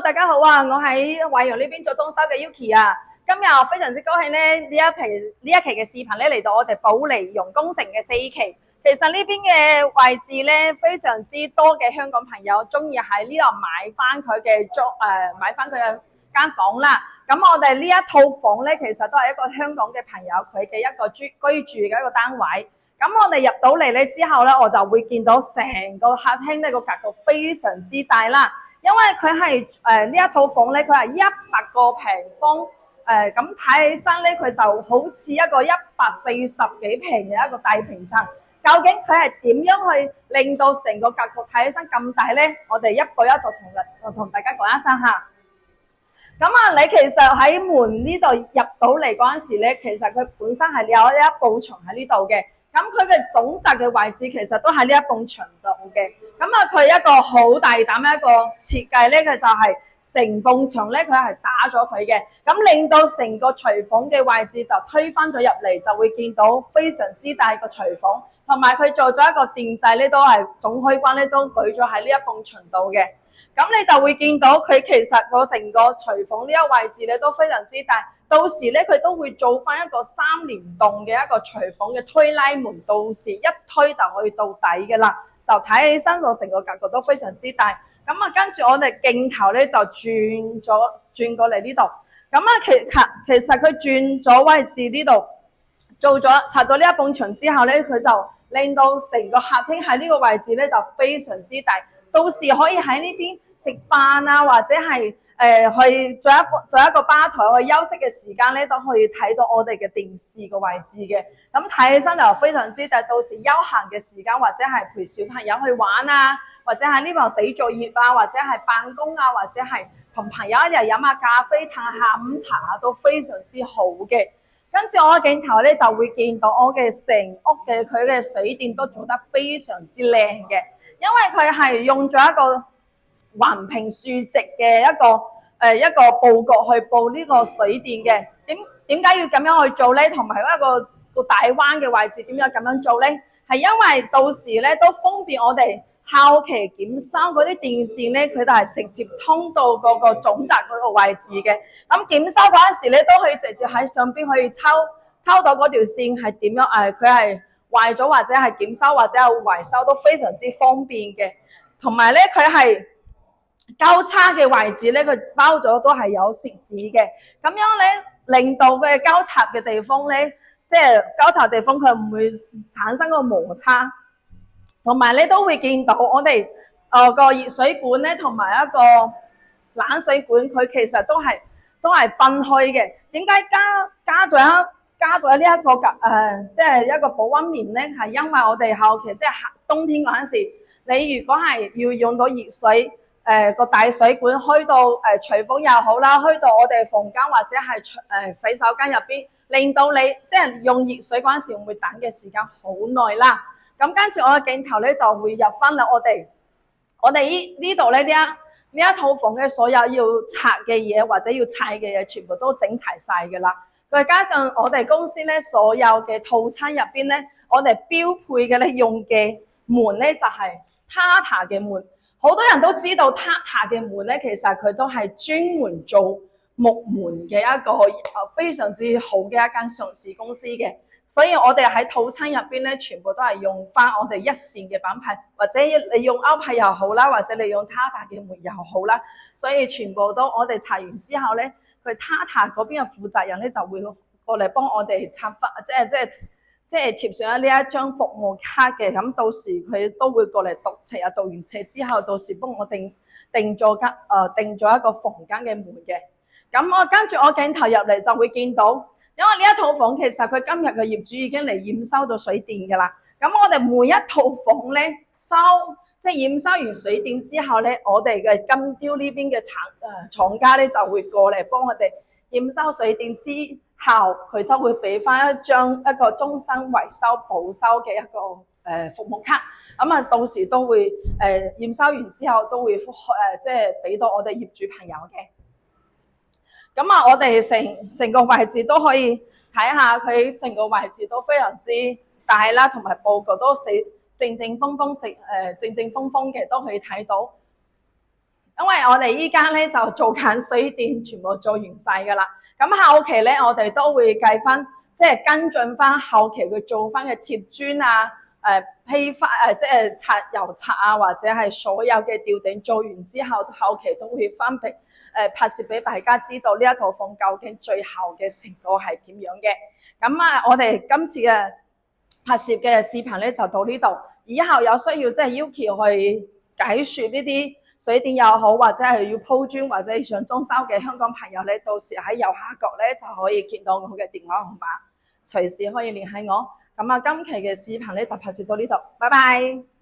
大家好啊！我喺惠陽呢邊做裝修嘅 Yuki 啊，今日我非常之高興咧，呢一期嘅視頻咧嚟到我哋保利容工城嘅4期。其實呢邊嘅位置咧，非常之多嘅香港朋友中意喺呢度買翻佢嘅買翻佢嘅間房啦。咁我哋呢一套房咧，其實都係一個香港嘅朋友佢嘅一個居住嘅一個單位。咁我哋入到嚟咧之後咧，我就會見到成個客廳呢個格局非常之大啦。因為佢係呢一套房咧，佢係100個平方咁睇起身咧，佢就好似一個140幾平嘅一個大平層。究竟佢係點樣去令到成個格局睇起身咁大咧？我哋一步一步同大家講一聲嚇。咁啊，你其實喺門呢度入到嚟嗰陣時咧，其實佢本身係有一埲牆喺呢度嘅。咁佢嘅總閘嘅位置其實都喺呢一埲牆度嘅。咁啊，佢一個好大膽嘅一個設計咧，佢就係成埲牆咧，佢係打咗佢嘅，咁令到成個廚房嘅位置就推翻咗入嚟，就會見到非常之大個廚房，同埋佢做咗一個電掣咧，都係總開關咧都舉咗喺呢一埲牆度嘅。咁你就會見到佢其實個成個廚房呢一個位置咧都非常之大，到時咧佢都會做翻一個3連動嘅一個廚房嘅推拉門，到時一推就可以到底嘅啦，就睇起身個成個格局都非常之大。咁啊，跟住我哋鏡頭咧就轉過嚟呢度，咁啊其實佢轉咗位置呢度，拆咗呢一埲牆之後咧，佢就令到成個客廳喺呢個位置咧就非常之大。到時可以喺呢邊食飯啊，或者係去做一個吧台去休息嘅時間咧，都可以睇到我哋嘅電視個位置嘅。咁睇起身就非常之大，到時休閒嘅時間或者係陪小朋友去玩啊，或者喺呢度寫作業啊，或者係辦公啊，或者係同朋友一齊飲下咖啡、嘆下午茶啊，都非常之好嘅。跟住我嘅鏡頭咧就會見到我嘅成屋嘅佢嘅水電都做得非常之靚嘅。因為佢係用咗一個橫平豎直嘅一個佈局去佈呢個水電嘅。點解要咁樣去做咧？同埋一個大彎嘅位置點樣咁樣做咧？係因為到時咧都方便我哋後期檢修嗰啲電線咧，佢就係直接通到嗰個總閘嗰個位置嘅。咁檢修嗰陣時咧，都可以直接喺上邊可以抽到嗰條線係點樣佢係壞咗或者係檢修或者係維修都非常之方便嘅，同埋咧佢係交叉嘅位置咧，佢包咗都係有蝕子嘅，咁樣咧令到佢交叉嘅地方咧，即係交叉地方佢唔會產生個摩擦，同埋你都會見到我哋個熱水管咧同埋一個冷水管，佢其實都係分開嘅。點解加咗呢一個即係一個保溫棉咧？係因為我哋後期即係冬天嗰陣時，你如果係要用到熱水，個大水管開到廚房又好啦，開到我哋房間或者係洗手間入邊，令到你即係用熱水嗰陣時會等嘅時間好耐啦。咁跟住我嘅鏡頭咧就會入翻嚟我哋呢度咧呢一套房嘅所有要拆嘅嘢或者要砌嘅嘢，全部都整齊晒嘅啦。再加上我哋公司咧所有嘅套餐入邊咧，我哋標配嘅咧用嘅門咧就係 Tata 嘅門。好多人都知道 Tata 嘅門咧，其實佢都係專門做木門嘅一個非常之好嘅一間上市公司嘅。所以我哋喺套餐入邊咧，全部都係用翻我哋一線嘅品牌，或者你用歐派又好啦，或者你用 Tata 嘅門又好啦。所以全部都我哋拆完之後咧，佢 Tata 嗰邊嘅負責人咧就會過嚟幫我哋拆翻，即係貼上呢一張服務卡嘅。咁到時佢都會過嚟讀冊啊，讀完冊之後，到時幫我定咗一個房間嘅門嘅。咁我跟住我鏡頭入嚟就會見到。因為呢一套房其實佢今日嘅業主已經嚟驗收咗水電㗎啦，咁我哋每一套房咧即係驗收完水電之後咧，我哋嘅金雕呢邊嘅廠家咧就會過嚟幫我哋驗收水電之後，佢就會俾翻一個終身維修保修嘅一個服務卡，咁啊到時都會驗收完之後都會即係俾到我哋業主朋友嘅。咁啊，我哋成個位置都可以睇下，佢成個位置都非常之大啦，同埋佈局都正正風風嘅，都可以睇到。因為我哋依家咧就做緊水電，全部做完晒噶啦。咁後期咧，我哋都會計翻，即係跟進翻後期佢做翻嘅貼磚啊、批發即係拆油拆啊，或者係所有嘅吊頂做完之後，後期都會翻俾拍攝俾大家知道呢一套房究竟最後嘅成果係點樣嘅。咁啊，我哋今次嘅拍攝嘅視頻咧就到呢度，以後有需要即係要求去解説呢啲水電又好，或者係要鋪磚或者想裝修嘅香港朋友咧，到時喺右下角咧就可以見到我嘅電話號碼，隨時可以聯繫我。咁啊，今期嘅視頻咧就拍攝到呢度，拜拜。